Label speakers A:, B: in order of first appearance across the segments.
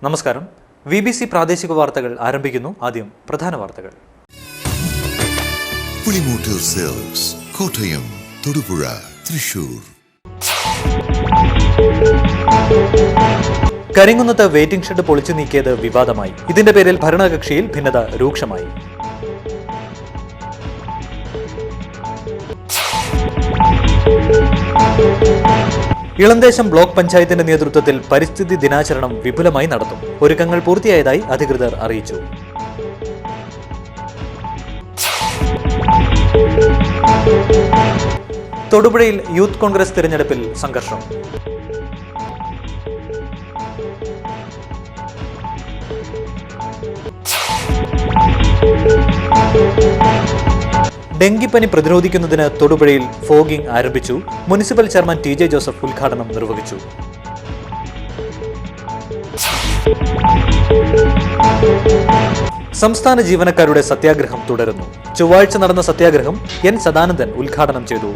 A: നമസ്കാരം. VBC പ്രാദേശിക വാർത്തകൾ ആരംഭിക്കുന്നു. ആദ്യം പ്രധാന വാർത്തകൾ.
B: പുളിമൂട്ടിൽ സെൽസ്, കോട്ടയം, തൊടുപുഴ, തൃശൂർ.
A: കരിങ്കുന്നത്ത് വെയിറ്റിംഗ് ഷെഡ് പൊളിച്ചു നീക്കിയത് വിവാദമായി. ഇതിന്റെ പേരിൽ ഭരണകക്ഷിയിൽ ഭിന്നത രൂക്ഷമായി. ഇളന്തേശം ബ്ലോക്ക് പഞ്ചായത്തിന്റെ നേതൃത്വത്തിൽ പരിസ്ഥിതി ദിനാചരണം വിപുലമായി നടത്തും. ഒരുക്കങ്ങൾ പൂർത്തിയായതായി അധികൃതർ അറിയിച്ചു. തൊടുപുഴയിൽ യൂത്ത് കോൺഗ്രസ് തിരഞ്ഞെടുപ്പിൽ സംഘർഷം. ഡെങ്കിപ്പനി പ്രതിരോധിക്കുന്നതിന് തൊടുപുഴയിൽ ഫോഗിംഗ് ആരംഭിച്ചു. മുനിസിപ്പൽ ചെയർമാൻ TJ ജോസഫ് ഉദ്ഘാടനം നിർവഹിച്ചു. സംസ്ഥാന ജീവനക്കാരുടെ സത്യാഗ്രഹം തുടരുന്നു. ചൊവ്വാഴ്ച നടന്ന സത്യാഗ്രഹം N സദാനന്ദൻ ഉദ്ഘാടനം ചെയ്തു.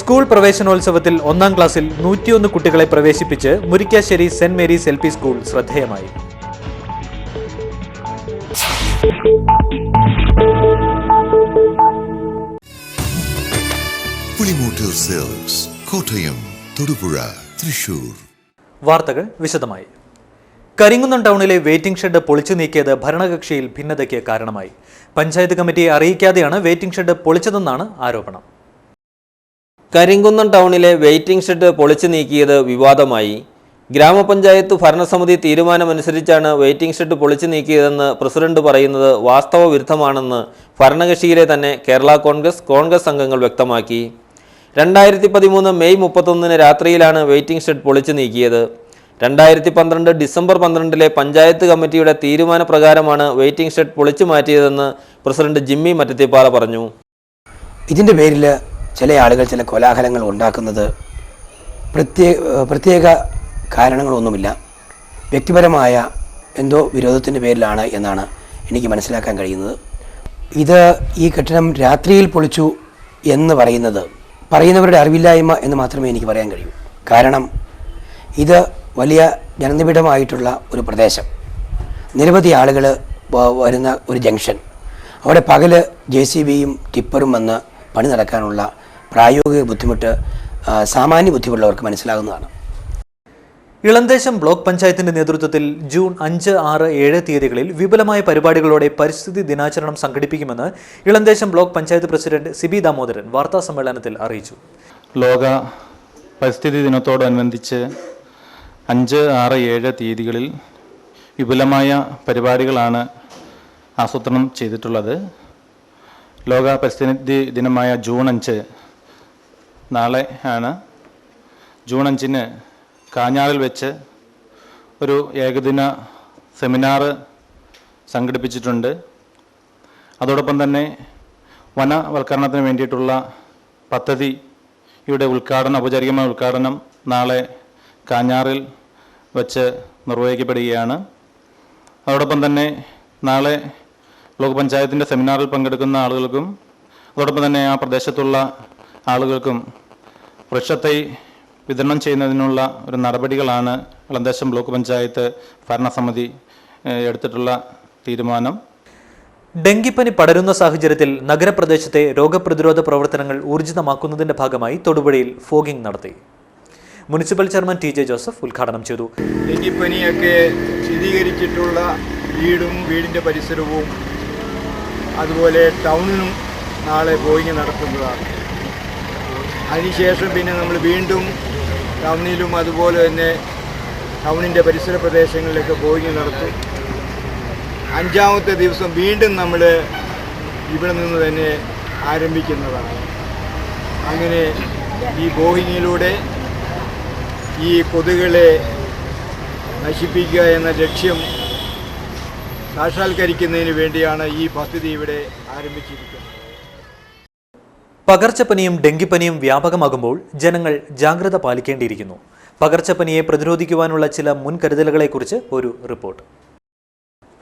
A: സ്കൂൾ പ്രവേശനോത്സവത്തിൽ 1-ാം ക്ലാസ്സിൽ 101 കുട്ടികളെ പ്രവേശിപ്പിച്ച് Murickassery saint Mary's LP school ശ്രദ്ധേയമായി.
B: പുളിമൂട്ടിൽ സെൽസ്, കോട്ടയം, തൊടുപുഴ, തൃശൂർ.
A: വാർത്തകൾ വിശദമായി. കരിങ്കുന്നം ടൗണിലെ വെയിറ്റിംഗ് ഷെഡ് പൊളിച്ചു നീക്കിയത് ഭരണകക്ഷിയിൽ ഭിന്നതയ്ക്ക് കാരണമായി. പഞ്ചായത്ത് കമ്മിറ്റിയെ അറിയിക്കാതെയാണ് വെയിറ്റിംഗ് ഷെഡ് പൊളിച്ചതെന്നാണ് ആരോപണം.
C: കരിങ്കുന്നം ടൗണിലെ വെയിറ്റിംഗ് ഷെഡ് പൊളിച്ചു നീക്കിയത് വിവാദമായി. ഗ്രാമപഞ്ചായത്ത് ഭരണസമിതി തീരുമാനമനുസരിച്ചാണ് വെയിറ്റിംഗ് ഷെഡ് പൊളിച്ചു നീക്കിയതെന്ന് പ്രസിഡന്റ് പറയുന്നത് വാസ്തവ വിരുദ്ധമാണെന്ന് ഭരണകക്ഷിയിലെ തന്നെ കേരള കോൺഗ്രസ് അംഗങ്ങൾ വ്യക്തമാക്കി. 2013 മെയ് 31 രാത്രിയിലാണ് വെയിറ്റിംഗ് ഷെഡ് പൊളിച്ചു നീക്കിയത്. 2012 ഡിസംബർ 12 പഞ്ചായത്ത് കമ്മിറ്റിയുടെ തീരുമാനപ്രകാരമാണ് വെയിറ്റിംഗ് ഷെഡ് പൊളിച്ചു മാറ്റിയതെന്ന് പ്രസിഡന്റ് ജിമ്മി മറ്റത്തിപ്പാല പറഞ്ഞു.
D: ഇതിൻ്റെ പേരിൽ ചില ആളുകൾ ചില കോലാഹലങ്ങൾ ഉണ്ടാക്കുന്നത് പ്രത്യേക കാരണങ്ങളൊന്നുമില്ല, വ്യക്തിപരമായ എന്തോ വിരോധത്തിൻ്റെ പേരിലാണ് എന്നാണ് എനിക്ക് മനസ്സിലാക്കാൻ കഴിയുന്നത്. ഇത് ഈ കെട്ടിടം രാത്രിയിൽ പൊളിച്ചു എന്ന് പറയുന്നവരുടെ അറിവില്ലായ്മ എന്ന് മാത്രമേ എനിക്ക് പറയാൻ കഴിയൂ. കാരണം ഇത് വലിയ ജനനിബിഡമായിട്ടുള്ള ഒരു പ്രദേശം, നിരവധി ആളുകൾ വരുന്ന ഒരു ജംഗ്ഷൻ, അവിടെ പകല് JCBയും ടിപ്പറും വന്ന് പണി നടക്കാനുള്ള പ്രായോഗിക ബുദ്ധിമുട്ട് സാമാന്യ ബുദ്ധിമുട്ടുള്ളവർക്ക് മനസ്സിലാകുന്നതാണ്.
A: ഇളന്തേശം ബ്ലോക്ക് പഞ്ചായത്തിന്റെ നേതൃത്വത്തിൽ ജൂൺ 5, 6, 7 തീയതികളിൽ വിപുലമായ പരിപാടികളോടെ പരിസ്ഥിതി ദിനാചരണം സംഘടിപ്പിക്കുമെന്ന് Elanthesham block panchayat president CB Damodaran വാർത്താ സമ്മേളനത്തിൽ അറിയിച്ചു.
E: ലോക പരിസ്ഥിതി ദിനത്തോടനുബന്ധിച്ച് 5, 6, 7 തീയതികളിൽ വിപുലമായ പരിപാടികളാണ് ആസൂത്രണം ചെയ്തിട്ടുള്ളത്. ലോക പരിസ്ഥിതി ദിനമായ ജൂൺ 5 നാളെ ആണ്. ജൂൺ 5 കാഞ്ഞാറിൽ വെച്ച് ഒരു ഏകദിന സെമിനാർ സംഘടിപ്പിച്ചിട്ടുണ്ട്. അതോടൊപ്പം തന്നെ വനവൽക്കരണത്തിന് വേണ്ടിയിട്ടുള്ള പദ്ധതിയുടെ ഔപചാരികമായ ഉദ്ഘാടനം നാളെ കാഞ്ഞാറിൽ വെച്ച് നിർവഹിക്കപ്പെടുകയാണ്. അതോടൊപ്പം തന്നെ നാളെ ബ്ലോക്ക് പഞ്ചായത്തിൻ്റെ സെമിനാറിൽ പങ്കെടുക്കുന്ന ആളുകൾക്കും അതോടൊപ്പം തന്നെ ആ പ്രദേശത്തുള്ള ആളുകൾക്കും വൃക്ഷത്തൈ വിതരണം ചെയ്യുന്നതിനുള്ള ഒരു നടപടികളാണ് ഇളന്തേശം ബ്ലോക്ക് പഞ്ചായത്ത് ഭരണസമിതി എടുത്തിട്ടുള്ള തീരുമാനം.
A: ഡെങ്കിപ്പനി പടരുന്ന സാഹചര്യത്തിൽ നഗരപ്രദേശത്തെ രോഗപ്രതിരോധ പ്രവർത്തനങ്ങൾ ഊർജിതമാക്കുന്നതിന്റെ ഭാഗമായി തൊടുപുഴയിൽ ഫോഗിംഗ് നടത്തി. മുനിസിപ്പൽ ചെയർമാൻ TJ ജോസഫ് ഉദ്ഘാടനം ചെയ്തു.
F: ഡെങ്കിപ്പനിയൊക്കെ സ്ഥിരീകരിച്ചിട്ടുള്ള വീടിൻ്റെ പരിസരവും അതുപോലെ ടൗണിനും നാളെ ഫോഗിംഗ് നടത്തുന്നതാണ്. അതിനുശേഷം പിന്നെ നമ്മൾ വീണ്ടും ടൗണിലും അതുപോലെ തന്നെ ടൗണിൻ്റെ പരിസര പ്രദേശങ്ങളിലൊക്കെ ഫോഗിംഗ് നടത്തും. 5ാമത്തെ ദിവസം വീണ്ടും നമ്മൾ ഇവിടെ നിന്ന് തന്നെ ആരംഭിക്കുന്നതാണ്. അങ്ങനെ ഈ ഫോഗിങ്ങിലൂടെ ഈ കൊതുകുകളെ നശിപ്പിക്കുക എന്ന ലക്ഷ്യം സാക്ഷാത്കരിക്കുന്നതിന് വേണ്ടിയാണ് ഈ പദ്ധതി ഇവിടെ ആരംഭിച്ചിരിക്കുന്നത്.
A: പകർച്ചപ്പനിയും ഡെങ്കിപ്പനിയും വ്യാപകമാകുമ്പോൾ ജനങ്ങൾ ജാഗ്രത പാലിക്കേണ്ടിയിരിക്കുന്നു. പകർച്ചപ്പനിയെ പ്രതിരോധിക്കുവാനുള്ള ചില മുൻകരുതലുകളെക്കുറിച്ച് ഒരു റിപ്പോർട്ട്.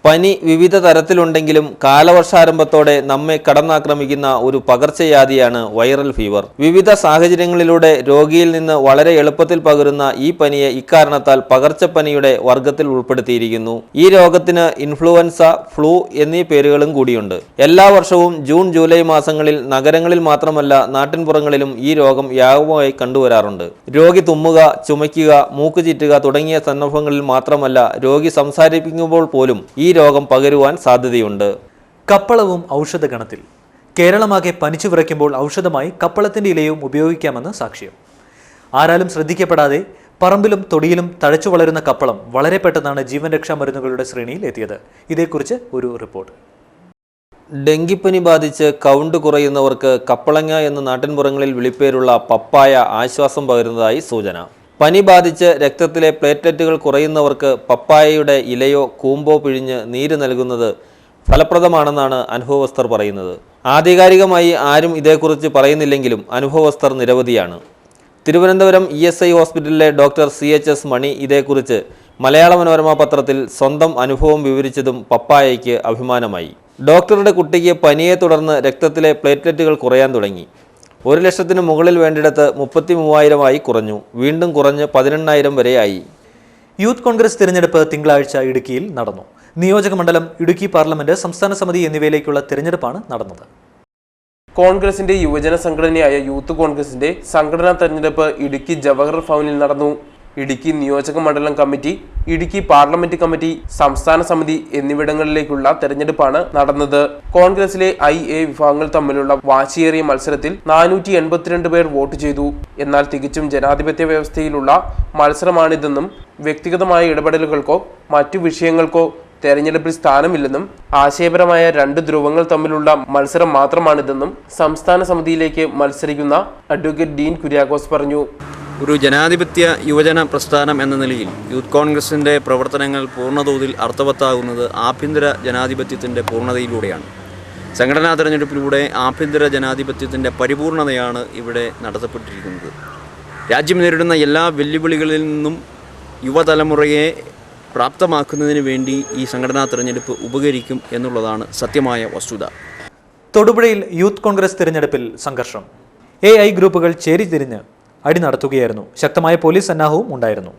C: പനി വിവിധ തരത്തിലുണ്ടെങ്കിലും കാലവർഷാരംഭത്തോടെ നമ്മെ കടന്നാക്രമിക്കുന്ന ഒരു പകർച്ചവ്യാധിയാണ് വൈറൽ ഫീവർ. വിവിധ സാഹചര്യങ്ങളിലൂടെ രോഗിയിൽ നിന്ന് വളരെ എളുപ്പത്തിൽ പകരുന്ന ഈ പനിയെ ഇക്കാരണത്താൽ പകർച്ചപ്പനിയുടെ വർഗത്തിൽ ഉൾപ്പെടുത്തിയിരിക്കുന്നു. ഈ രോഗത്തിന് ഇൻഫ്ലുവൻസ, ഫ്ലൂ എന്നീ പേരുകളും കൂടിയുണ്ട്. എല്ലാ വർഷവും ജൂൺ ജൂലൈ മാസങ്ങളിൽ നഗരങ്ങളിൽ മാത്രമല്ല നാട്ടിൻപുറങ്ങളിലും ഈ രോഗം വ്യാപകമായി കണ്ടുവരാറുണ്ട്. രോഗി തുമ്മുക, ചുമയ്ക്കുക, മൂക്ക് ചീറ്റുക തുടങ്ങിയ സന്ദർഭങ്ങളിൽ മാത്രമല്ല രോഗി സംസാരിപ്പിക്കുമ്പോൾ പോലും ഈ രോഗം പകരുവാൻ സാധ്യതയുണ്ട്.
A: കപ്പളവും ഔഷധഗണത്തിൽ. കേരളമാകെ പനിച്ചു വിറയ്ക്കുമ്പോൾ ഔഷധമായി കപ്പളത്തിന്റെ ഇലയും ഉപയോഗിക്കാമെന്ന് സാക്ഷ്യം. ആരാലും ശ്രദ്ധിക്കപ്പെടാതെ പറമ്പിലും തൊടിയിലും തഴച്ചു വളരുന്ന കപ്പളം വളരെ പെട്ടെന്നാണ് ജീവൻ രക്ഷാ മരുന്നുകളുടെ ശ്രേണിയിൽ എത്തിയത്. ഇതേക്കുറിച്ച് ഒരു റിപ്പോർട്ട്.
C: ഡെങ്കിപ്പനി ബാധിച്ച് കൗണ്ട് കുറയുന്നവർക്ക് കപ്പളങ്ങ എന്ന നാട്ടിൻപുറങ്ങളിൽ വിളിപ്പേരുള്ള പപ്പായ ആശ്വാസം പകരുന്നതായി സൂചന. പനി ബാധിച്ച് രക്തത്തിലെ പ്ലേറ്റ്ലെറ്റുകൾ കുറയുന്നവർക്ക് പപ്പായയുടെ ഇലയോ കൂമ്പോ പിഴിഞ്ഞ് നീര് നൽകുന്നത് ഫലപ്രദമാണെന്നാണ് അനുഭവസ്ഥർ പറയുന്നത്. ആധികാരികമായി ആരും ഇതേക്കുറിച്ച് പറയുന്നില്ലെങ്കിലും അനുഭവസ്ഥർ നിരവധിയാണ്. തിരുവനന്തപുരം ESI ഹോസ്പിറ്റലിലെ ഡോക്ടർ CHS മണി ഇതേക്കുറിച്ച് മലയാള മനോരമ പത്രത്തിൽ സ്വന്തം അനുഭവം വിവരിച്ചതും പപ്പായയ്ക്ക് അഭിമാനമായി. ഡോക്ടറുടെ കുട്ടിക്ക് പനിയെ തുടർന്ന് രക്തത്തിലെ പ്ലേറ്റ്ലെറ്റുകൾ കുറയാൻ തുടങ്ങി. 1,00,000 മുകളിൽ വേണ്ടിടത്ത് 33,000 കുറഞ്ഞു. വീണ്ടും കുറഞ്ഞ് 18,000 വരെയായി.
A: യൂത്ത് കോൺഗ്രസ് തിരഞ്ഞെടുപ്പ് തിങ്കളാഴ്ച ഇടുക്കിയിൽ നടന്നു. നിയോജക മണ്ഡലം, ഇടുക്കി പാർലമെന്റ്, സംസ്ഥാന സമിതി എന്നിവയിലേക്കുള്ള തിരഞ്ഞെടുപ്പാണ് നടന്നത്.
G: കോൺഗ്രസിന്റെ യുവജന സംഘടനയായ യൂത്ത് കോൺഗ്രസിന്റെ സംഘടനാ തെരഞ്ഞെടുപ്പ് ഇടുക്കി ജവഹർ ഭവനിൽ നടന്നു. ഇടുക്കി നിയോജക മണ്ഡലം കമ്മിറ്റി, ഇടുക്കി പാർലമെന്റ് കമ്മിറ്റി, സംസ്ഥാന സമിതി എന്നിവിടങ്ങളിലേക്കുള്ള തെരഞ്ഞെടുപ്പാണ് നടന്നത്. കോൺഗ്രസിലെ IA വിഭാഗങ്ങൾ തമ്മിലുള്ള വാശിയേറിയ മത്സരത്തിൽ 482 പേർ വോട്ട് ചെയ്തു. എന്നാൽ തികച്ചും ജനാധിപത്യ വ്യവസ്ഥയിലുള്ള മത്സരമാണിതെന്നും വ്യക്തിഗതമായ ഇടപെടലുകൾക്കോ മറ്റു വിഷയങ്ങൾക്കോ തെരഞ്ഞെടുപ്പിൽ സ്ഥാനമില്ലെന്നും ആശയപരമായ 2 ധ്രുവങ്ങൾ തമ്മിലുള്ള മത്സരം മാത്രമാണിതെന്നും സംസ്ഥാന സമിതിയിലേക്ക് മത്സരിക്കുന്ന അഡ്വക്കേറ്റ് ഡീൻ കുര്യാക്കോസ് പറഞ്ഞു.
H: ഒരു ജനാധിപത്യ യുവജന പ്രസ്ഥാനം എന്ന നിലയിൽ യൂത്ത് കോൺഗ്രസിൻ്റെ പ്രവർത്തനങ്ങൾ പൂർണ്ണതോതിൽ അർത്ഥവത്താകുന്നത് ആഭ്യന്തര ജനാധിപത്യത്തിൻ്റെ പൂർണ്ണതയിലൂടെയാണ്. സംഘടനാ തെരഞ്ഞെടുപ്പിലൂടെ ആഭ്യന്തര ജനാധിപത്യത്തിൻ്റെ പരിപൂർണതയാണ് ഇവിടെ നടത്തപ്പെട്ടിരിക്കുന്നത്. രാജ്യം നേരിടുന്ന എല്ലാ വെല്ലുവിളികളിൽ നിന്നും യുവതലമുറയെ പ്രാപ്തമാക്കുന്നതിന് വേണ്ടി ഈ സംഘടനാ തെരഞ്ഞെടുപ്പ് ഉപകരിക്കും എന്നുള്ളതാണ് സത്യമായ വസ്തുത.
A: തൊടുപുഴയിൽ യൂത്ത് കോൺഗ്രസ് തിരഞ്ഞെടുപ്പിൽ സംഘർഷം. AI ഗ്രൂപ്പുകൾ ചേരിതിരിഞ്ഞ് അടി നടത്തുകയായിരുന്നു. ശക്തമായ പോലീസ് സന്നാഹവും ഉണ്ടായിരുന്നു.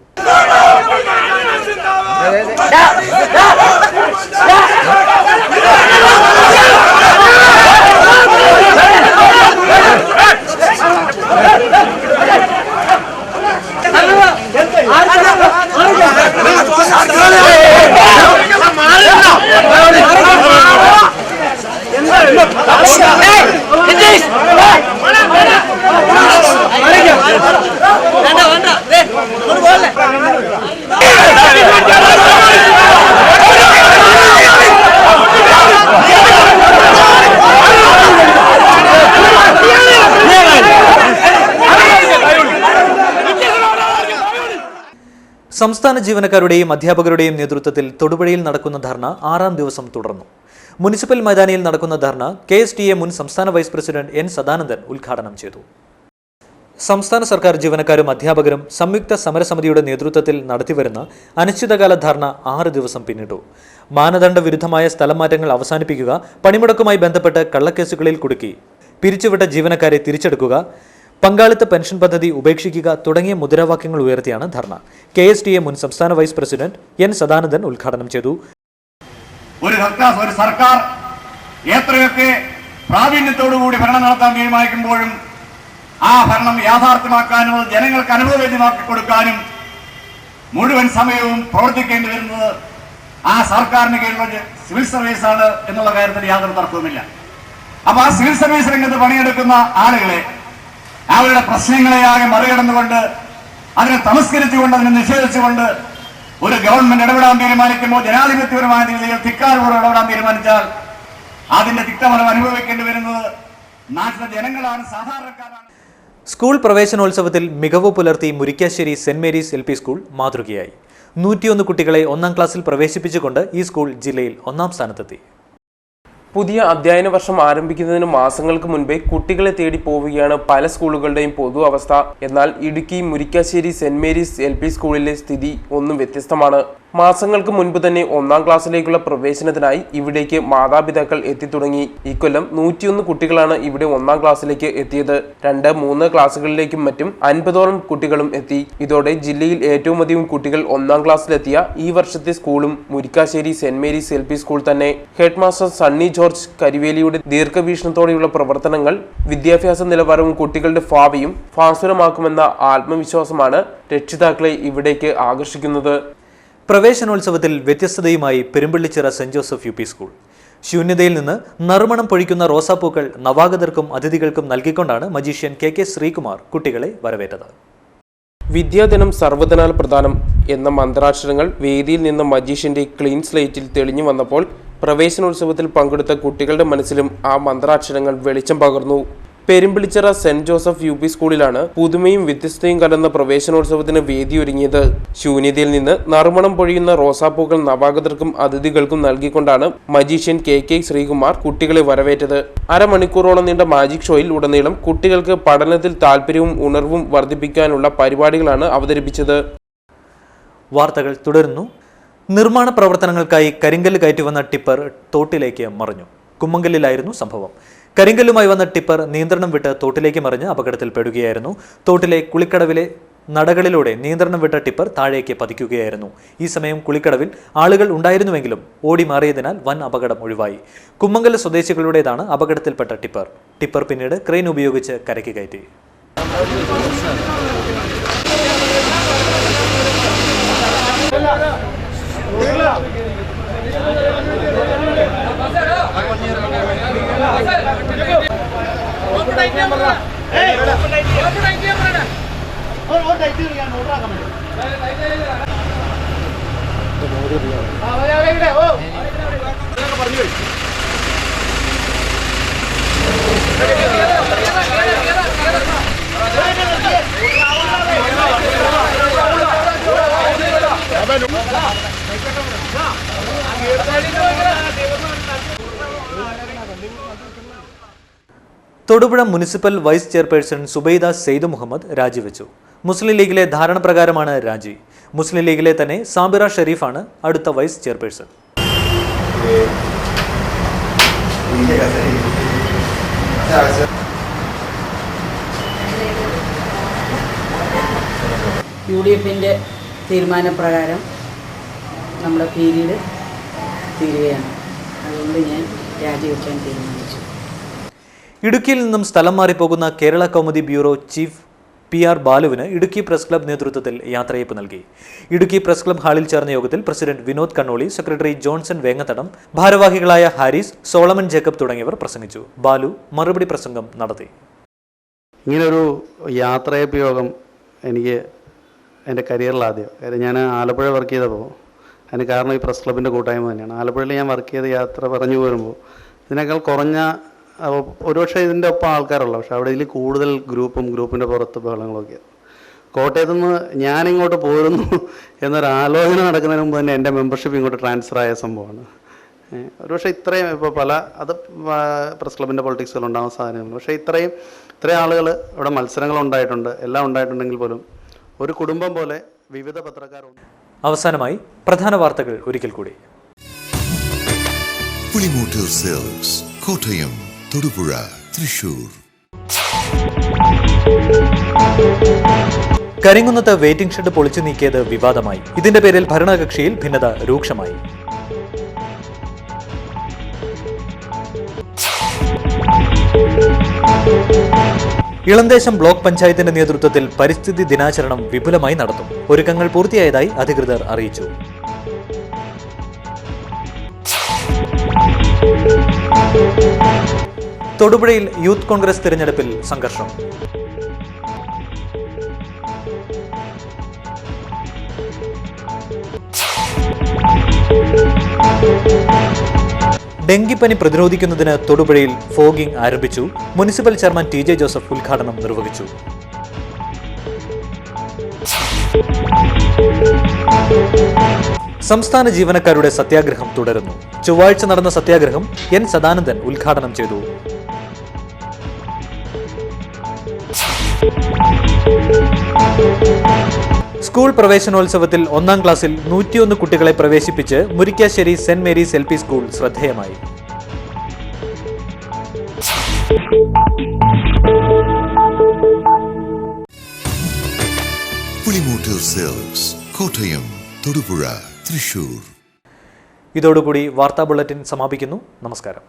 A: സംസ്ഥാന ജീവനക്കാരുടെയും അധ്യാപകരുടെയും നേതൃത്വത്തിൽ തൊടുപുഴയിൽ നടക്കുന്ന ധർണ 6ാം ദിവസം തുടർന്നു. മുനിസിപ്പൽ മൈതാനിയിൽ നടക്കുന്ന ധർണ KSTA മുൻ സംസ്ഥാന വൈസ് പ്രസിഡന്റ് N സദാനന്ദൻ ഉദ്ഘാടനം ചെയ്തു. സംസ്ഥാന സർക്കാർ ജീവനക്കാരും അധ്യാപകരും സംയുക്ത സമരസമിതിയുടെ നേതൃത്വത്തിൽ നടത്തിവരുന്ന അനിശ്ചിതകാല ധർണ 6 ദിവസം പിന്നിട്ടു. മാനദണ്ഡ വിരുദ്ധമായ സ്ഥലം മാറ്റങ്ങൾ അവസാനിപ്പിക്കുക, പണിമുടക്കുമായി ബന്ധപ്പെട്ട് കള്ളക്കേസുകളിൽ കുടുക്കി പിരിച്ചുവിട്ട ജീവനക്കാരെ തിരിച്ചെടുക്കുക, പങ്കാളിത്ത പെൻഷൻ പദ്ധതി ഉപേക്ഷിക്കുക തുടങ്ങിയ മുദ്രാവാക്യങ്ങൾ ഉയർത്തിയാണ് ധർണ. KSTA മുൻ സംസ്ഥാന വൈസ് പ്രസിഡന്റ് N സദാനന്ദൻ ഉദ്ഘാടനം ചെയ്തു.
I: ഒരു സർക്കാർ എത്രയൊക്കെ പ്രാവീണ്യത്തോടുകൂടി ഭരണം നടത്താൻ തീരുമാനിക്കുമ്പോഴും ആ ഭരണം യാഥാർത്ഥ്യമാക്കാനും ജനങ്ങൾക്ക് അനുഭവവേദ്യമാക്കി കൊടുക്കാനും മുഴുവൻ സമയവും പ്രവർത്തിക്കേണ്ടി വരുന്നത് ആ സർക്കാരിന് കീഴിലുള്ള സിവിൽ സർവീസാണ് എന്നുള്ള കാര്യത്തിൽ യാതൊരു തർക്കവുമില്ല. അപ്പൊ ആ സിവിൽ സർവീസ് രംഗത്ത് പണിയെടുക്കുന്ന ആളുകളെ അവരുടെ പ്രശ്നങ്ങളെ ആകെ മറികടന്നുകൊണ്ട് അതിനെ തമസ്കരിച്ചുകൊണ്ട് അതിനെ നിഷേധിച്ചുകൊണ്ട് ഒരു ഗവൺമെന്റ് ഇടപെടാൻ തീരുമാനിക്കുമ്പോൾ ജനാധിപത്യപരമായ രീതിയിൽ ധിക്കാരപൂർവ്വം ഇടപെടാൻ തീരുമാനിച്ചാൽ അതിന്റെ തിക്തഫലം അനുഭവിക്കേണ്ടി വരുന്നത് നാട്ടിലെ ജനങ്ങളാണ്, സാധാരണക്കാരാണ്.
A: സ്കൂൾ പ്രവേശനോത്സവത്തിൽ മികവ് പുലർത്തി Murikkassery saint Mary's LP school മാതൃകയായി. 101 കുട്ടികളെ 1ാം ക്ലാസ്സിൽ പ്രവേശിപ്പിച്ചുകൊണ്ട് ഈ സ്കൂൾ ജില്ലയിൽ 1ാം സ്ഥാനത്തെത്തി.
G: പുതിയ അധ്യയന വർഷം ആരംഭിക്കുന്നതിന് മാസങ്ങൾക്ക് മുൻപേ കുട്ടികളെ തേടി പോവുകയാണ് പല സ്കൂളുകളുടെയും പൊതു അവസ്ഥ. എന്നാൽ Idukki Murikkassery saint Mary's LP സ്കൂളിലെ സ്ഥിതി ഒന്നും വ്യത്യസ്തമാണ്. മാസങ്ങൾക്ക് മുൻപ് തന്നെ 1-ാം ക്ലാസ്സിലേക്കുള്ള പ്രവേശനത്തിനായി ഇവിടേക്ക് മാതാപിതാക്കൾ എത്തിത്തുടങ്ങി. ഇക്കൊല്ലം 101 കുട്ടികളാണ് ഇവിടെ 1-ാം ക്ലാസ്സിലേക്ക് എത്തിയത്. 2-3 ക്ലാസ്സുകളിലേക്കും മറ്റും 50ഓളം കുട്ടികളും എത്തി. ഇതോടെ ജില്ലയിൽ ഏറ്റവും അധികം കുട്ടികൾ 1-ാം ക്ലാസ്സിലെത്തിയ ഈ വർഷത്തെ സ്കൂളും Murikkassery saint Mary's LP school തന്നെ. ഹെഡ് മാസ്റ്റർ സണ്ണി ജോർജ് കരിവേലിയുടെ ദീർഘവീക്ഷണത്തോടെയുള്ള പ്രവർത്തനങ്ങൾ വിദ്യാഭ്യാസ നിലവാരവും കുട്ടികളുടെ ഭാവിയും ഭാസുരമാക്കുമെന്ന ആത്മവിശ്വാസമാണ് രക്ഷിതാക്കളെ ഇവിടേക്ക് ആകർഷിക്കുന്നത്.
A: പ്രവേശനോത്സവത്തിൽ വ്യത്യസ്തതയുമായി Perumpallichira saint Joseph UP school. ശൂന്യതയിൽ നിന്ന് നറുമണം പൊഴിക്കുന്ന റോസാപ്പൂക്കൾ നവാഗതർക്കും അതിഥികൾക്കും നൽകിക്കൊണ്ടാണ് മജീഷ്യൻ KK ശ്രീകുമാർ കുട്ടികളെ വരവേറ്റത്.
G: വിദ്യാദിനം സർവ്വധനാൽ പ്രധാനം എന്ന മന്ത്രാക്ഷരങ്ങൾ വേദിയിൽ നിന്ന് മജീഷ്യന്റെ ക്ലീൻ സ്ലേറ്റിൽ തെളിഞ്ഞു വന്നപ്പോൾ പ്രവേശനോത്സവത്തിൽ പങ്കെടുത്ത കുട്ടികളുടെ മനസ്സിലും ആ മന്ത്രാക്ഷരങ്ങൾ വെളിച്ചം പകർന്നു. പെരുമ്പിളിച്ചിറ സെന്റ് ജോസഫ് UP സ്കൂളിലാണ് പുതുമയും വ്യത്യസ്തയും കലർന്ന പ്രവേശനോത്സവത്തിന് വേദിയൊരുങ്ങിയത്. ശൂന്യതയിൽ നിന്ന് നറുമണം പൊഴിയുന്ന റോസാപ്പൂക്കൾ നവാഗതർക്കും അതിഥികൾക്കും നൽകിക്കൊണ്ടാണ് മജീഷ്യൻ KK ശ്രീകുമാർ കുട്ടികളെ വരവേറ്റത്. അരമണിക്കൂറോളം നീണ്ട മാജിക് ഷോയിൽ ഉടനീളം കുട്ടികൾക്ക് പഠനത്തിൽ താല്പര്യവും ഉണർവും വർദ്ധിപ്പിക്കാനുള്ള പരിപാടികളാണ് അവതരിപ്പിച്ചത്.
A: വാർത്തകൾ തുടരുന്നു. നിർമ്മാണ പ്രവർത്തനങ്ങൾക്കായി കരിങ്കല്ല് കയറ്റിവന്ന ടിപ്പർ തോട്ടിലേക്ക് മറിഞ്ഞു. കുമ്മങ്കല്ലിലായിരുന്നു സംഭവം. കരിങ്കല്ലുമായി വന്ന ടിപ്പർ നിയന്ത്രണം വിട്ട് തോട്ടിലേക്ക് മറിഞ്ഞ് അപകടത്തിൽപ്പെടുകയായിരുന്നു. തോട്ടിലെ കുളിക്കടവിലെ നടകളിലൂടെ നിയന്ത്രണം വിട്ട ടിപ്പർ താഴേക്ക് പതിക്കുകയായിരുന്നു. ഈ സമയം കുളിക്കടവിൽ ആളുകൾ ഉണ്ടായിരുന്നുവെങ്കിലും ഓടി മാറിയതിനാൽ വൻ അപകടം ഒഴിവായി. കുമ്മങ്കല്ല് സ്വദേശികളുടേതാണ് അപകടത്തിൽപ്പെട്ട ടിപ്പർ. ടിപ്പർ പിന്നീട് ക്രെയിൻ ഉപയോഗിച്ച് കരയ്ക്ക് കയറ്റി. Thodupuzha municipal vice chairperson Subaida Saeed Muhammad രാജിവെച്ചു. മുസ്ലിം ലീഗിലെ ധാരണ പ്രകാരമാണ് രാജി. മുസ്ലിം ലീഗിലെ തന്നെ സാബിറ ഷെരീഫാണ് അടുത്ത വൈസ് ചെയർപേഴ്സൺ.
J: UDFിൻ്റെ തീരുമാനപ്രകാരം നമ്മുടെ പീരീഡ് തീരുകയാണ്. അതുകൊണ്ട് ഞാൻ രാജിവെക്കാൻ തീരുമാനിച്ചു.
A: ഇടുക്കിയിൽ നിന്നും സ്ഥലം മാറിപ്പോകുന്ന Kerala Kaumudi bureau chief PR ബാലുവിന് ഇടുക്കി പ്രസ് ക്ലബ് നേതൃത്വത്തിൽ യാത്രയയപ്പ് നൽകി. ഇടുക്കി പ്രസ് ക്ലബ് ഹാളിൽ ചേർന്ന യോഗത്തിൽ പ്രസിഡന്റ് വിനോദ് കണ്ണോളി, സെക്രട്ടറി ജോൺസൺ വേങ്ങത്തടം, ഭാരവാഹികളായ ഹാരിസ്, സോളമൻ ജേക്കബ് തുടങ്ങിയവർ പ്രസംഗിച്ചു. ബാലു മറുപടി പ്രസംഗം നടത്തി.
K: ഇങ്ങനൊരു യാത്രയയപ്പ് യോഗം എനിക്ക് എൻ്റെ കരിയറിൽ ആദ്യം. കാര്യം ഞാൻ ആലപ്പുഴ വർക്ക് ചെയ്തപ്പോൾ അതിന് കാരണം ഈ പ്രസ് ക്ലബിൻ്റെ കൂട്ടായ്മ തന്നെയാണ്. ആലപ്പുഴയിൽ ഞാൻ വർക്ക് ചെയ്ത് യാത്ര പറഞ്ഞു പോരുമ്പോൾ ഇതിനേക്കാൾ കുറഞ്ഞ ഒരുപക്ഷെ ഇതിൻ്റെ ഒപ്പം ആൾക്കാരുള്ള, പക്ഷെ അവിടെ ഇതിൽ കൂടുതൽ ഗ്രൂപ്പിൻ്റെ പുറത്ത് ബഹളങ്ങളൊക്കെ. കോട്ടയത്തു നിന്ന് ഞാനിങ്ങോട്ട് പോരുന്നു എന്നൊരു ആലോചന നടക്കുന്നതിന് മുമ്പ് തന്നെ എൻ്റെ മെമ്പർഷിപ്പ് ഇങ്ങോട്ട് ട്രാൻസ്ഫർ ആയ സംഭവമാണ്. ഒരുപക്ഷെ ഇത്രയും ഇപ്പോൾ അത് പ്രസ് ക്ലബിൻ്റെ പൊളിറ്റിക്സിലുണ്ടാകുന്ന സാധനങ്ങൾ, പക്ഷേ ഇത്രയും ആളുകൾ ഇവിടെ മത്സരങ്ങളുണ്ടായിട്ടുണ്ട്, എല്ലാം ഉണ്ടായിട്ടുണ്ടെങ്കിൽ പോലും ഒരു കുടുംബം പോലെ വിവിധ പത്രക്കാരുണ്ട്.
A: അവസാനമായി പ്രധാന വാർത്തകൾ ഒരിക്കൽ കൂടി.
B: പുളിമൂട്ടിൽ സിൽക്സ്, കോട്ടയം, തൊടുപുഴ, തൃശൂർ.
A: കരിങ്കുന്നത്ത് വെയിറ്റിംഗ് ഷെഡ് പൊളിച്ചു നീക്കിയത് വിവാദമായി. ഇതിന്റെ പേരിൽ ഭരണകക്ഷിയിൽ ഭിന്നത രൂക്ഷമായി. ഇളന്തേശം ബ്ലോക്ക് പഞ്ചായത്തിന്റെ നേതൃത്വത്തിൽ പരിസ്ഥിതി ദിനാചരണം വിപുലമായി നടത്തും. ഒരുക്കങ്ങൾ പൂർത്തിയായതായി അധികൃതർ അറിയിച്ചു. തൊടുപുഴയിൽ യൂത്ത് കോൺഗ്രസ് തിരഞ്ഞെടുപ്പിൽ സംഘർഷം. ഡെങ്കിപ്പനി പ്രതിരോധിക്കുന്നതിന് തൊടുപുഴയിൽ ഫോഗിംഗ് ആരംഭിച്ചു. മുനിസിപ്പൽ ചെയർമാൻ TJ ജോസഫ് ഉദ്ഘാടനം നിർവഹിച്ചു. സംസ്ഥാന ജീവനക്കാരുടെ സത്യാഗ്രഹം തുടരുന്നു. ചൊവ്വാഴ്ച നടന്ന സത്യാഗ്രഹം N സദാനന്ദൻ ഉദ്ഘാടനം ചെയ്തു. സ്കൂൾ പ്രവേശനോത്സവത്തിൽ 1-ാം ക്ലാസ്സിൽ 101 കുട്ടികളെ പ്രവേശിപ്പിച്ച് Murickassery saint Mary's LP school ശ്രദ്ധേയമായി.
B: പുളിമൂട്ടിൽ സിൽക്സ്, കോട്ടയം, തൊടുപുഴ, തൃശൂർ.
A: ഇതോടുകൂടി വാർത്താ ബുള്ളറ്റിൻ സമാപിക്കുന്നു. നമസ്കാരം.